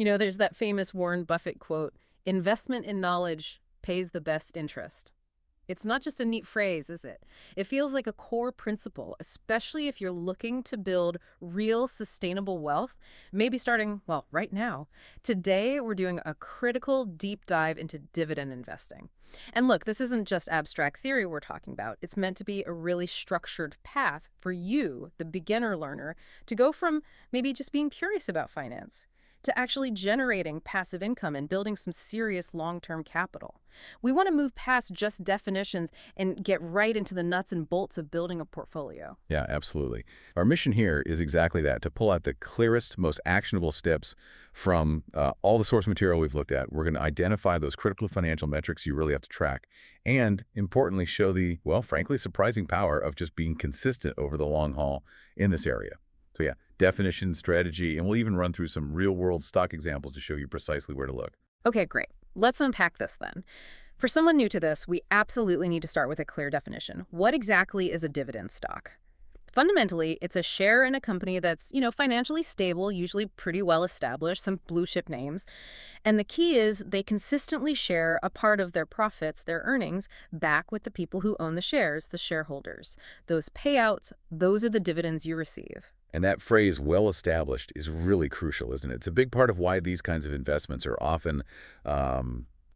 There's that famous Warren Buffett quote, investment in knowledge pays the best interest. It's not just a neat phrase, is it? It feels like a core principle, especially if you're looking to build real sustainable wealth, maybe starting, well, right now. Today, we're doing a critical deep dive into dividend investing. And look, this isn't just abstract theory we're talking about. It's meant to be a really structured path for you, the beginner learner, to go from maybe just being curious about finance to actually generating passive income and building some serious long-term capital. We want to move past just definitions and get right into the nuts and bolts of building a portfolio. Yeah, absolutely. Our mission here is exactly that, to pull out the clearest, most actionable steps from all the source material we've looked at. We're going to identify those critical financial metrics you really have to track and, importantly, show the, well, frankly, surprising power of just being consistent over the long haul in this area. So yeah, definition, strategy, and we'll even run through some real-world stock examples to show you precisely where to look. Okay, great. Let's unpack this then. For someone new to this, we absolutely need to start with a clear definition. What exactly is a dividend stock? Fundamentally, it's a share in a company that's, financially stable, usually pretty well established, some blue chip names. And the key is they consistently share a part of their profits, their earnings, back with the people who own the shares, the shareholders. Those payouts, those are the dividends you receive. And that phrase, well established, is really crucial, isn't it? It's a big part of why these kinds of investments are often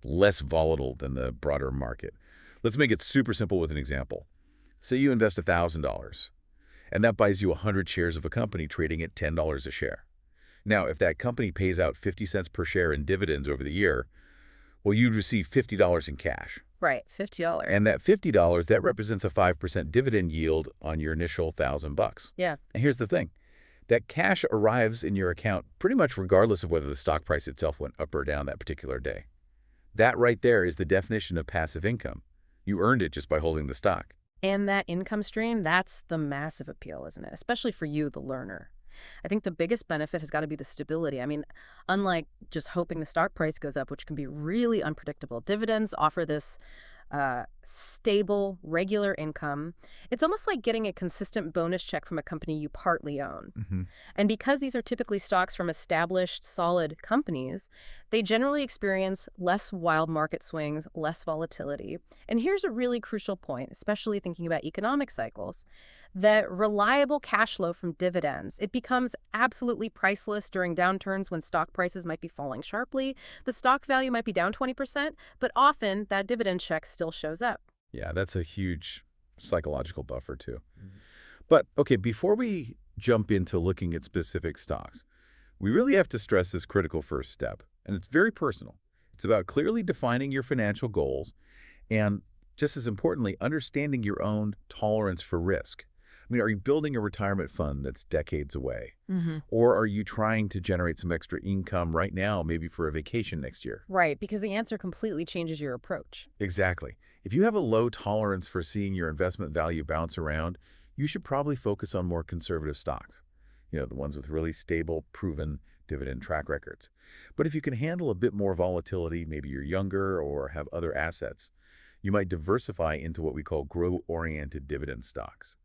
less volatile than the broader market. Let's make it super simple with an example. Say you invest $1,000, and that buys you 100 shares of a company trading at $10 a share. Now, if that company pays out 50 cents per share in dividends over the year, well, you'd receive $50 in cash. Right, $50. And that $50, that represents a 5% dividend yield on your initial $1,000. Yeah. And here's the thing. That cash arrives in your account pretty much regardless of whether the stock price itself went up or down that particular day. That right there is the definition of passive income. You earned it just by holding the stock. And that income stream, that's the massive appeal, isn't it? Especially for you, the learner. I think the biggest benefit has got to be the stability. I mean, unlike just hoping the stock price goes up, which can be really unpredictable, dividends offer this stable, regular income. It's almost like getting a consistent bonus check from a company you partly own. And because these are typically stocks from established, solid companies, they generally experience less wild market swings, less volatility. And here's a really crucial point, especially thinking about economic cycles. That reliable cash flow from dividends, it becomes absolutely priceless during downturns when stock prices might be falling sharply. The stock value might be down 20%, but often that dividend check still shows up. Yeah, that's a huge psychological buffer too. But okay, before we jump into looking at specific stocks, we really have to stress this critical first step, and it's very personal. It's about clearly defining your financial goals and, just as importantly, understanding your own tolerance for risk. I mean, are you building a retirement fund that's decades away? Or are you trying to generate some extra income right now, maybe for a vacation next year? Right, because the answer completely changes your approach. Exactly. If you have a low tolerance for seeing your investment value bounce around, you should probably focus on more conservative stocks. The ones with really stable, proven dividend track records. But if you can handle a bit more volatility, maybe you're younger or have other assets, you might diversify into what we call growth-oriented dividend stocks.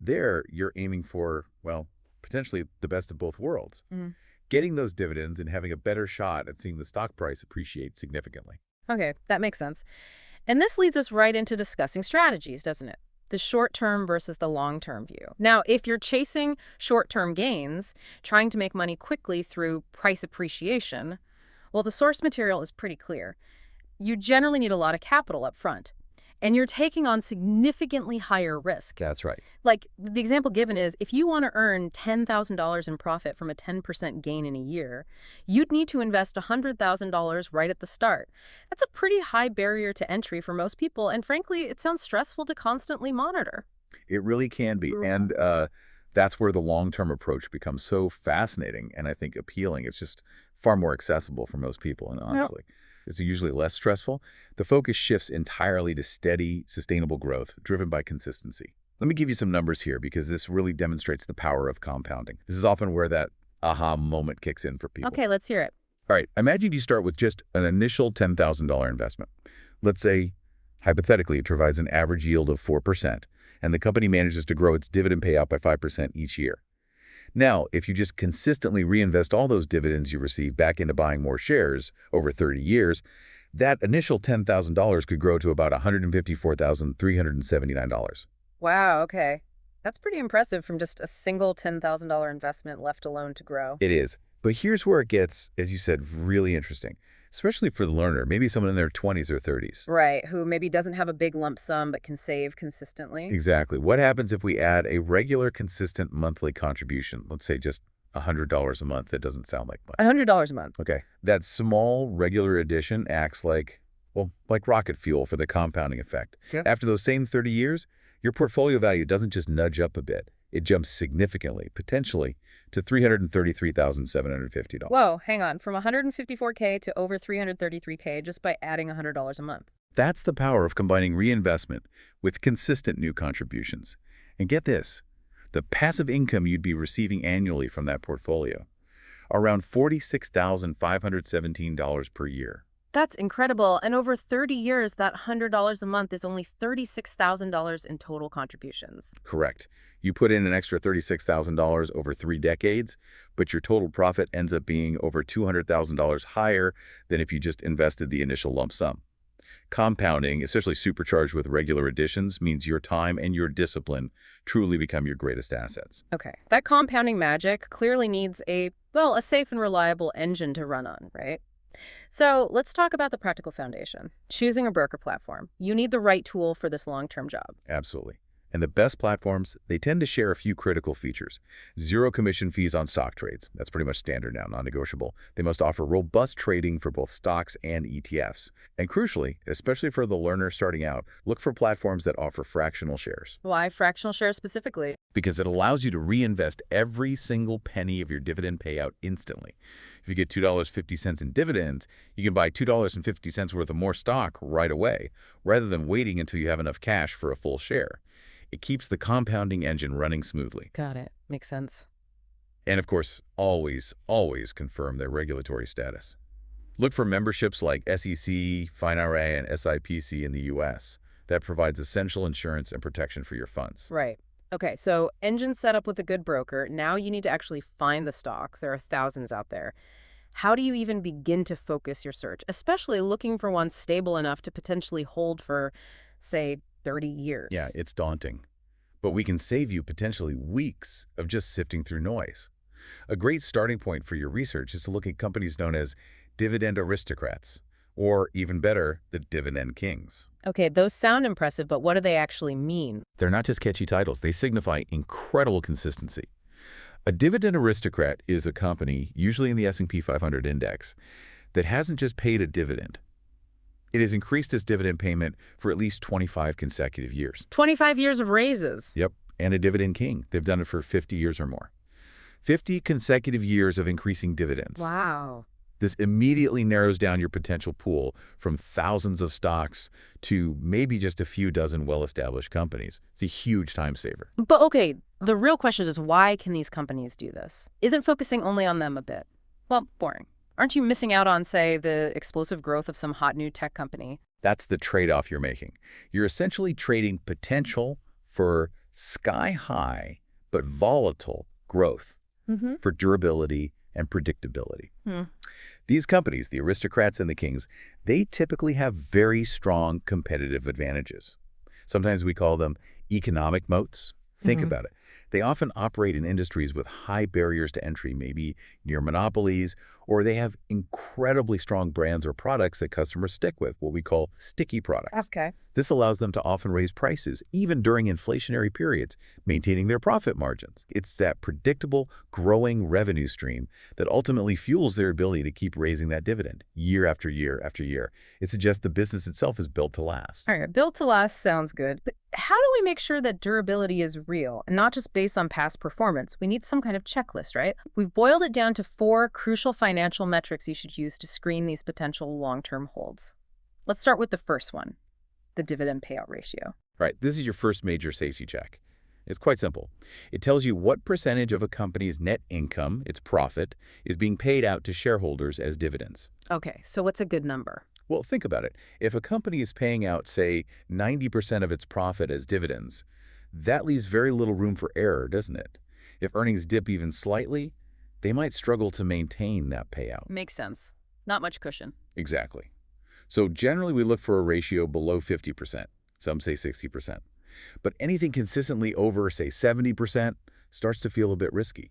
There, you're aiming for, well, potentially the best of both worlds. Getting those dividends and having a better shot at seeing the stock price appreciate significantly. Okay, that makes sense. And this leads us right into discussing strategies, doesn't it? The short-term versus the long-term view. Now, if you're chasing short-term gains, trying to make money quickly through price appreciation, well, the source material is pretty clear. You generally need a lot of capital up front. And you're taking on significantly higher risk. That's right. Like the example given is, if you want to earn $10,000 in profit from a 10% gain in a year, you'd need to invest $100,000 right at the start. That's a pretty high barrier to entry for most people. And frankly, it sounds stressful to constantly monitor. It really can be. And that's where the long-term approach becomes so fascinating and I think appealing. It's just far more accessible for most people, and honestly. Yep. It's usually less stressful. The focus shifts entirely to steady, sustainable growth driven by consistency. Let me give you some numbers here because this really demonstrates the power of compounding. This is often where that aha moment kicks in for people. Okay, let's hear it. All right, imagine you start with just an initial $10,000 investment. Let's say, hypothetically, it provides an average yield of 4%, and the company manages to grow its dividend payout by 5% each year. Now, if you just consistently reinvest all those dividends you receive back into buying more shares over 30 years, that initial $10,000 could grow to about $154,379. Wow, okay. That's pretty impressive from just a single $10,000 investment left alone to grow. It is. But here's where it gets, as you said, really interesting, especially for the learner, maybe someone in their 20s or 30s. Right, who maybe doesn't have a big lump sum but can save consistently. Exactly. What happens if we add a regular, consistent monthly contribution? Let's say just $100 a month. That doesn't sound like much. $100 a month. Okay. That small, regular addition acts like, well, like rocket fuel for the compounding effect. Yeah. After those same 30 years, your portfolio value doesn't just nudge up a bit. It jumps significantly, potentially, to $333,750. Whoa, hang on. From 154K to over 333K just by adding $100 a month. That's the power of combining reinvestment with consistent new contributions. And get this, the passive income you'd be receiving annually from that portfolio, around $46,517 per year. That's incredible. And over 30 years, that $100 a month is only $36,000 in total contributions. Correct. You put in an extra $36,000 over 3 decades, but your total profit ends up being over $200,000 higher than if you just invested the initial lump sum. Compounding, especially supercharged with regular additions, means your time and your discipline truly become your greatest assets. Okay. That compounding magic clearly needs a safe and reliable engine to run on, right? So let's talk about the practical foundation. Choosing a broker platform. You need the right tool for this long-term job. Absolutely. And the best platforms, they tend to share a few critical features. Zero commission fees on stock trades. That's pretty much standard now, non-negotiable. They must offer robust trading for both stocks and ETFs. And crucially, especially for the learner starting out, look for platforms that offer fractional shares. Why fractional shares specifically? Because it allows you to reinvest every single penny of your dividend payout instantly. If you get $2.50 in dividends, you can buy $2.50 worth of more stock right away, rather than waiting until you have enough cash for a full share. It keeps the compounding engine running smoothly. Got it. Makes sense. And of course, always confirm their regulatory status. Look for memberships like SEC, FINRA, and SIPC in the U.S. That provides essential insurance and protection for your funds. Right. Okay, so engine set up with a good broker. Now you need to actually find the stocks. There are thousands out there. How do you even begin to focus your search, especially looking for one stable enough to potentially hold for, say, 30 years? Yeah, it's daunting. But we can save you potentially weeks of just sifting through noise. A great starting point for your research is to look at companies known as dividend aristocrats, or even better, the dividend kings. Okay, those sound impressive, but what do they actually mean? They're not just catchy titles. They signify incredible consistency. A dividend aristocrat is a company, usually in the S&P 500 index, that hasn't just paid a dividend. It has increased its dividend payment for at least 25 consecutive years. 25 years of raises. Yep, and a dividend king. They've done it for 50 years or more. 50 consecutive years of increasing dividends. Wow. This immediately narrows down your potential pool from thousands of stocks to maybe just a few dozen well-established companies. It's a huge time saver. But okay, the real question is why can these companies do this? Isn't focusing only on them a bit, well, boring? Aren't you missing out on, say, the explosive growth of some hot new tech company? That's the trade-off you're making. You're essentially trading potential for sky-high but volatile growth, for durability and predictability. These companies, the aristocrats and the kings, they typically have very strong competitive advantages. Sometimes we call them economic moats. Think about it. They often operate in industries with high barriers to entry, maybe near monopolies, or they have incredibly strong brands or products that customers stick with, what we call sticky products. Okay. This allows them to often raise prices, even during inflationary periods, maintaining their profit margins. It's that predictable, growing revenue stream that ultimately fuels their ability to keep raising that dividend year after year after year. It suggests the business itself is built to last. All right, built to last sounds good. But how do we make sure that durability is real and not just based on past performance? We need some kind of checklist, right? We've boiled it down to 4 crucial financial metrics you should use to screen these potential long-term holds. Let's start with the first one, the dividend payout ratio. Right, this is your first major safety check. It's quite simple. It tells you what percentage of a company's net income, its profit, is being paid out to shareholders as dividends. Okay, so what's a good number? Well, think about it. If a company is paying out, say, 90% of its profit as dividends, that leaves very little room for error, doesn't it? If earnings dip even slightly, they might struggle to maintain that payout. Makes sense. Not much cushion. Exactly. So generally, we look for a ratio below 50%. Some say 60%. But anything consistently over, say, 70% starts to feel a bit risky.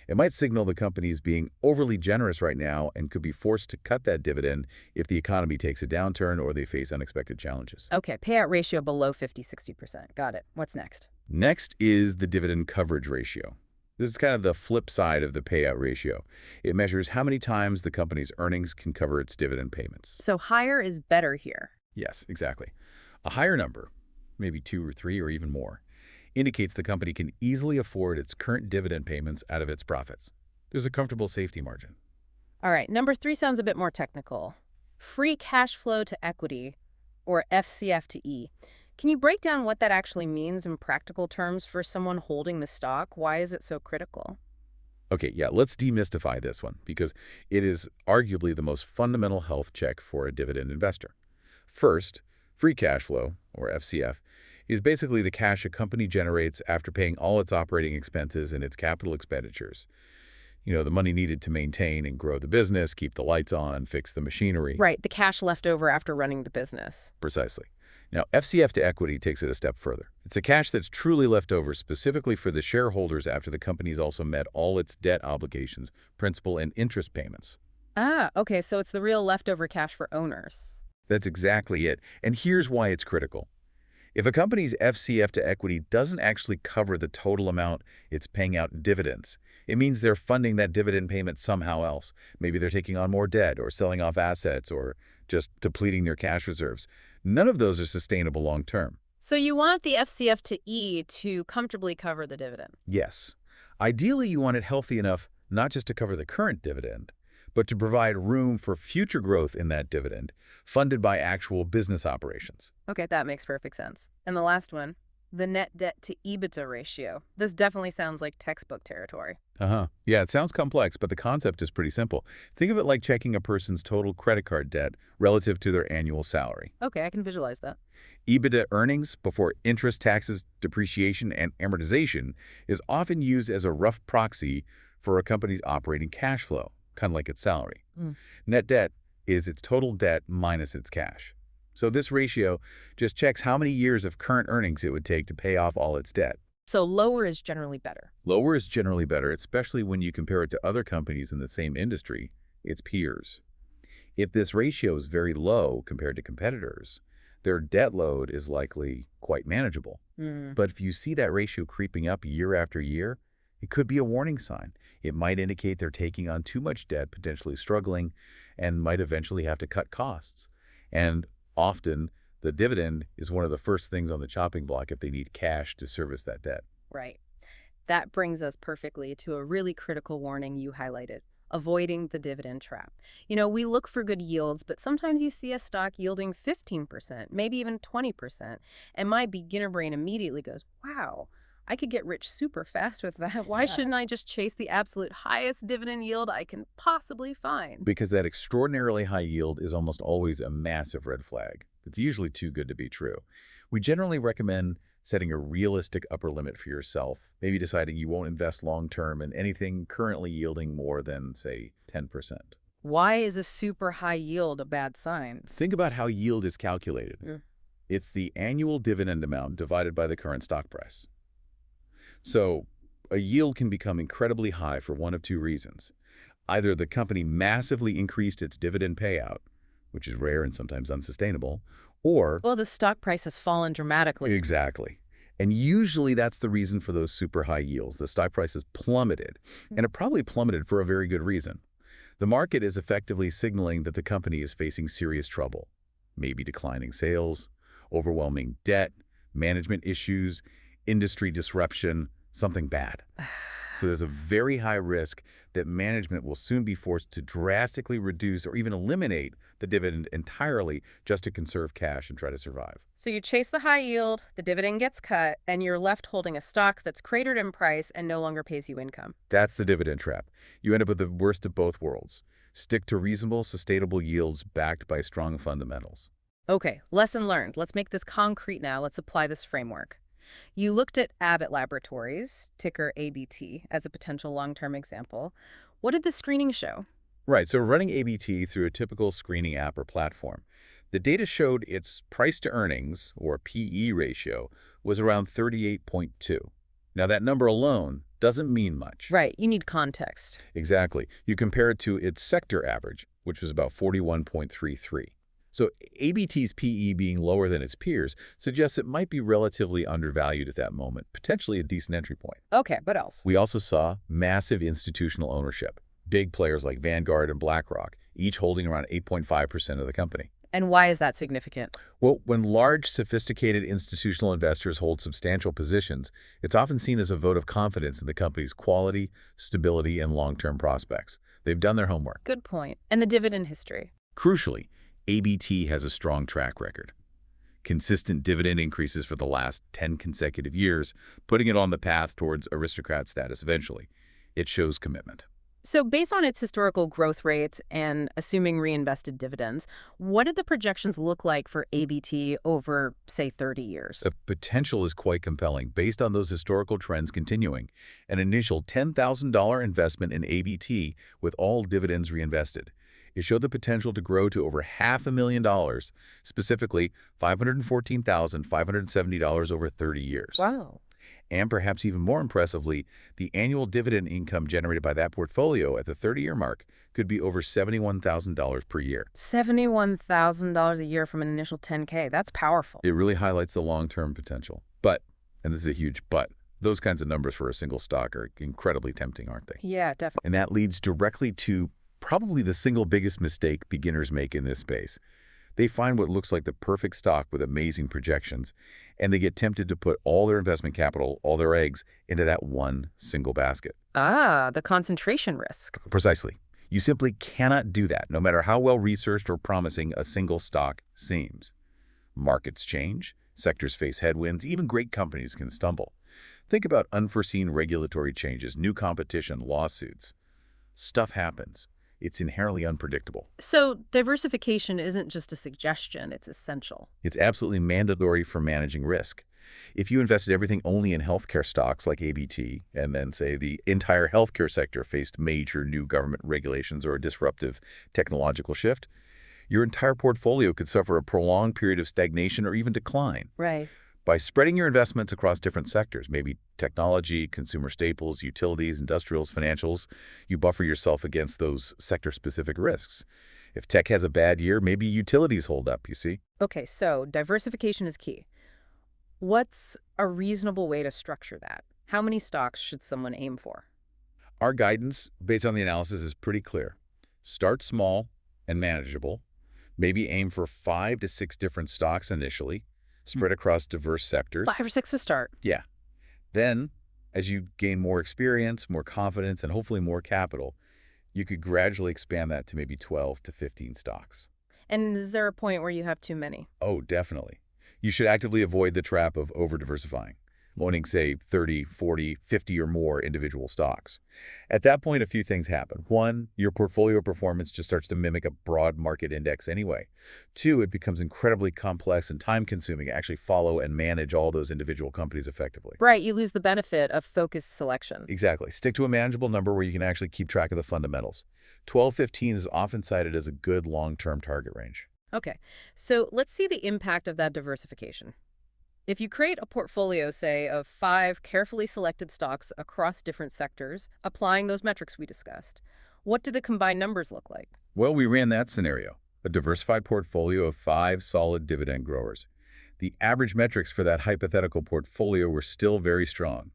It might signal the company is being overly generous right now and could be forced to cut that dividend if the economy takes a downturn or they face unexpected challenges. Okay, payout ratio below 50–60%. Got it. What's next? Next is the dividend coverage ratio. This is kind of the flip side of the payout ratio. It measures how many times the company's earnings can cover its dividend payments. So higher is better here. Yes, exactly. A higher number, maybe 2 or 3 or even more, indicates the company can easily afford its current dividend payments out of its profits. There's a comfortable safety margin. All right, number 3 sounds a bit more technical. Free cash flow to equity, or FCF to E. Can you break down what that actually means in practical terms for someone holding the stock? Why is it so critical? Okay, yeah, let's demystify this one because it is arguably the most fundamental health check for a dividend investor. First, free cash flow, or FCF, is basically the cash a company generates after paying all its operating expenses and its capital expenditures. The money needed to maintain and grow the business, keep the lights on, fix the machinery. Right, the cash left over after running the business. Precisely. Now, FCF to equity takes it a step further. It's a cash that's truly left over specifically for the shareholders after the company's also met all its debt obligations, principal and interest payments. Ah, okay, so it's the real leftover cash for owners. That's exactly it. And here's why it's critical. If a company's FCF to equity doesn't actually cover the total amount it's paying out in dividends, it means they're funding that dividend payment somehow else. Maybe they're taking on more debt or selling off assets or just depleting their cash reserves. None of those are sustainable long term. So you want the FCF to E to comfortably cover the dividend. Yes. Ideally, you want it healthy enough not just to cover the current dividend, but to provide room for future growth in that dividend, funded by actual business operations. Okay, that makes perfect sense. And the last one, the net debt to EBITDA ratio. This definitely sounds like textbook territory. Yeah, it sounds complex, but the concept is pretty simple. Think of it like checking a person's total credit card debt relative to their annual salary. Okay, I can visualize that. EBITDA earnings before interest, taxes, depreciation, and amortization is often used as a rough proxy for a company's operating cash flow, kind of like its salary. Net debt is its total debt minus its cash. So this ratio just checks how many years of current earnings it would take to pay off all its debt. So lower is generally better. Lower is generally better, especially when you compare it to other companies in the same industry, its peers. If this ratio is very low compared to competitors, their debt load is likely quite manageable. But if you see that ratio creeping up year after year, it could be a warning sign. It might indicate they're taking on too much debt, potentially struggling, and might eventually have to cut costs. And often, the dividend is one of the first things on the chopping block if they need cash to service that debt. Right. That brings us perfectly to a really critical warning you highlighted, avoiding the dividend trap. We look for good yields, but sometimes you see a stock yielding 15%, maybe even 20%, and my beginner brain immediately goes, wow, I could get rich super fast with that. Why shouldn't I just chase the absolute highest dividend yield I can possibly find? Because that extraordinarily high yield is almost always a massive red flag. It's usually too good to be true. We generally recommend setting a realistic upper limit for yourself, maybe deciding you won't invest long-term in anything currently yielding more than, say, 10%. Why is a super high yield a bad sign? Think about how yield is calculated. It's the annual dividend amount divided by the current stock price. So a yield can become incredibly high for one of two reasons. Either the company massively increased its dividend payout, which is rare and sometimes unsustainable, or... well, the stock price has fallen dramatically. Exactly. And usually that's the reason for those super high yields. The stock price has plummeted, and it probably plummeted for a very good reason. The market is effectively signaling that the company is facing serious trouble, maybe declining sales, overwhelming debt, management issues, industry disruption, something bad. So there's a very high risk that management will soon be forced to drastically reduce or even eliminate the dividend entirely just to conserve cash and try to survive. So you chase the high yield, the dividend gets cut, and you're left holding a stock that's cratered in price and no longer pays you income. That's the dividend trap. You end up with the worst of both worlds. Stick to reasonable, sustainable yields backed by strong fundamentals. Okay, lesson learned. Let's make this concrete now. Let's apply this framework. You looked at Abbott Laboratories, ticker ABT, as a potential long-term example. What did the screening show? Right, so running ABT through a typical screening app or platform, the data showed its price to earnings, or PE ratio, was around 38.2. Now that number alone doesn't mean much. Right, you need context. Exactly. You compare it to its sector average, which was about 41.33. So ABT's PE being lower than its peers suggests it might be relatively undervalued at that moment, potentially a decent entry point. Okay, what else? We also saw massive institutional ownership. Big players like Vanguard and BlackRock, each holding around 8.5% of the company. And why is that significant? Well, when large, sophisticated institutional investors hold substantial positions, it's often seen as a vote of confidence in the company's quality, stability, and long-term prospects. They've done their homework. Good point. And the dividend history? Crucially, ABT has a strong track record. Consistent dividend increases for the last 10 consecutive years, putting it on the path towards aristocrat status eventually. It shows commitment. So based on its historical growth rates and assuming reinvested dividends, what did the projections look like for ABT over, say, 30 years? The potential is quite compelling based on those historical trends continuing. An initial $10,000 investment in ABT with all dividends reinvested. It showed the potential to grow to over $500,000, specifically $514,570 over 30 years. Wow. And perhaps even more impressively, the annual dividend income generated by that portfolio at the 30-year mark could be over $71,000 per year. $71,000 a year from an initial 10K. That's powerful. It really highlights the long-term potential. But, and this is a huge but, those kinds of numbers for a single stock are incredibly tempting, aren't they? Yeah, definitely. And that leads directly to probably the single biggest mistake beginners make in this space. They find what looks like the perfect stock with amazing projections, and they get tempted to put all their investment capital, all their eggs, into that one single basket. Ah, the concentration risk. Precisely. You simply cannot do that, no matter how well researched or promising a single stock seems. Markets change, sectors face headwinds, even great companies can stumble. Think about unforeseen regulatory changes, new competition, lawsuits. Stuff happens. It's inherently unpredictable. So diversification isn't just a suggestion, it's essential. It's absolutely mandatory for managing risk. If you invested everything only in healthcare stocks like ABT, and then, say, the entire healthcare sector faced major new government regulations or a disruptive technological shift, your entire portfolio could suffer a prolonged period of stagnation or even decline. Right. By spreading your investments across different sectors, maybe technology, consumer staples, utilities, industrials, financials, you buffer yourself against those sector-specific risks. If tech has a bad year, maybe utilities hold up, you see? Okay, so diversification is key. What's a reasonable way to structure that? How many stocks should someone aim for? Our guidance, based on the analysis, is pretty clear. Start small and manageable. Maybe aim for 5 to 6 different stocks initially, spread across diverse sectors. 5 or 6 to start. Yeah. Then, as you gain more experience, more confidence, and hopefully more capital, you could gradually expand that to maybe 12 to 15 stocks. And is there a point where you have too many? Oh, definitely. You should actively avoid the trap of over-diversifying, owning, say, 30, 40, 50 or more individual stocks. At that point, a few things happen. 1, your portfolio performance just starts to mimic a broad market index anyway. 2, it becomes incredibly complex and time-consuming to actually follow and manage all those individual companies effectively. Right, you lose the benefit of focused selection. Exactly. Stick to a manageable number where you can actually keep track of the fundamentals. 12-15 is often cited as a good long-term target range. Okay, so let's see the impact of that diversification. If you create a portfolio, say, of 5 carefully selected stocks across different sectors, applying those metrics we discussed, what do the combined numbers look like? Well, we ran that scenario, a diversified portfolio of 5 solid dividend growers. The average metrics for that hypothetical portfolio were still very strong.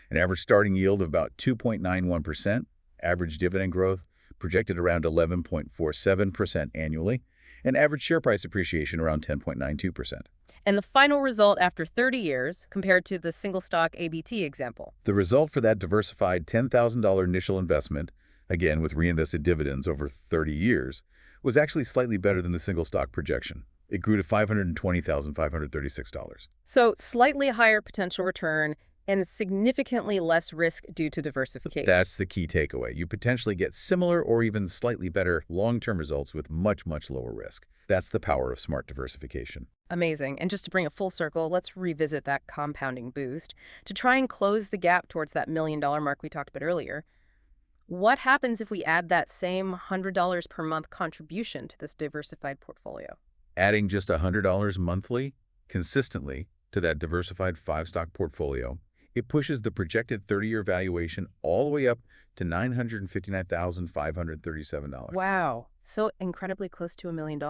An average starting yield of about 2.91%, average dividend growth projected around 11.47% annually, and average share price appreciation around 10.92%. And the final result after 30 years compared to the single stock ABT example. The result for that diversified $10,000 initial investment, again with reinvested dividends over 30 years, was actually slightly better than the single stock projection. It grew to $520,536. So slightly higher potential return And significantly less risk due to diversification. That's the key takeaway. You potentially get similar or even slightly better long-term results with much, much lower risk. That's the power of smart diversification. Amazing. And just to bring it full circle, let's revisit that compounding boost to try and close the gap towards that $1 million mark we talked about earlier. What happens if we add that same $100 per month contribution to this diversified portfolio? Adding just $100 monthly, consistently, to that diversified five-stock portfolio, it pushes the projected 30-year valuation all the way up to $959,537. Wow. So incredibly close to $1 million.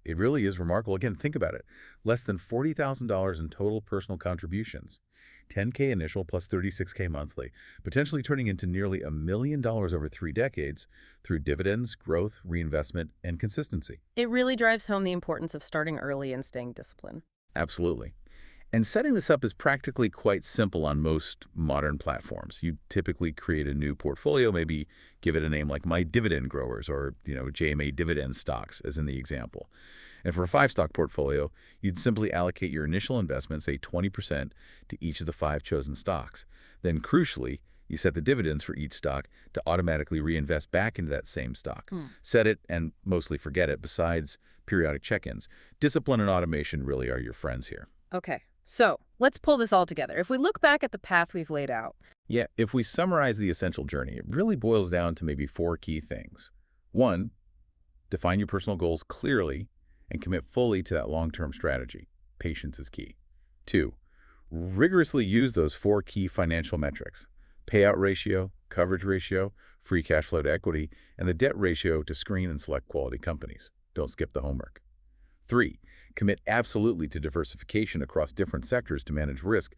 It really is remarkable. Again, think about it. Less than $40,000 in total personal contributions. 10K initial plus 36K monthly, potentially turning into nearly $1 million over 3 decades through dividends, growth, reinvestment, and consistency. It really drives home the importance of starting early and staying disciplined. Absolutely. And setting this up is practically quite simple on most modern platforms. You typically create a new portfolio, maybe give it a name like My Dividend Growers or, JMA Dividend Stocks, as in the example. And for a five-stock portfolio, you'd simply allocate your initial investment, say 20%, to each of the 5 chosen stocks. Then, crucially, you set the dividends for each stock to automatically reinvest back into that same stock. Set it and mostly forget it, besides periodic check-ins. Discipline and automation really are your friends here. Okay, so let's pull this all together. If we look back at the path we've laid out, Yeah, if we summarize the essential journey, it really boils down to maybe 4 key things. 1, define your personal goals clearly and commit fully to that long-term strategy. Patience is key. 2, rigorously use those 4 key financial metrics: payout ratio, coverage ratio, free cash flow to equity, and the debt ratio to screen and select quality companies. Don't skip the homework. 3, commit absolutely to diversification across different sectors to manage risk.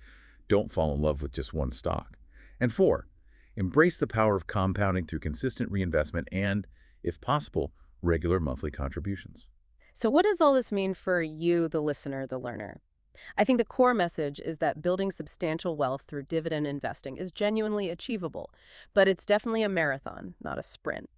Don't fall in love with just one stock. And 4, embrace the power of compounding through consistent reinvestment and, if possible, regular monthly contributions. so what does all this mean for you, the listener, the learner? I think the core message is that building substantial wealth through dividend investing is genuinely achievable, but it's definitely a marathon, not a sprint.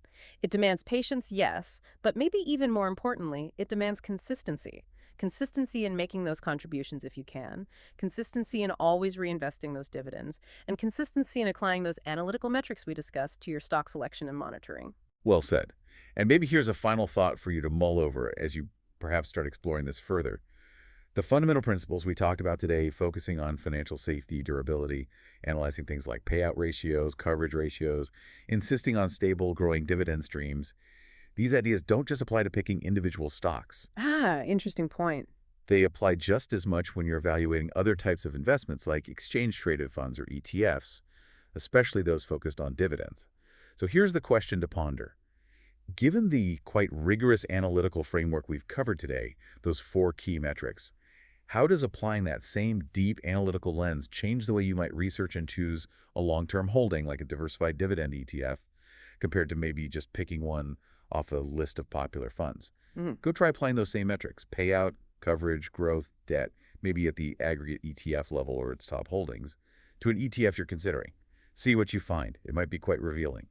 It demands patience, yes, but maybe even more importantly, it demands consistency. Consistency in making those contributions if you can, consistency in always reinvesting those dividends, and consistency in applying those analytical metrics we discussed to your stock selection and monitoring. Well said. And maybe here's a final thought for you to mull over as you perhaps start exploring this further. The fundamental principles we talked about today, focusing on financial safety, durability, analyzing things like payout ratios, coverage ratios, insisting on stable, growing dividend streams, these ideas don't just apply to picking individual stocks. Ah, interesting point. They apply just as much when you're evaluating other types of investments like exchange-traded funds or ETFs, especially those focused on dividends. So here's the question to ponder. Given the quite rigorous analytical framework we've covered today, those 4 key metrics, how does applying that same deep analytical lens change the way you might research and choose a long-term holding like a diversified dividend ETF compared to maybe just picking one off a list of popular funds? Mm. Go try applying those same metrics: payout, coverage, growth, debt, maybe at the aggregate ETF level or its top holdings, to an ETF you're considering. See what you find. It might be quite revealing.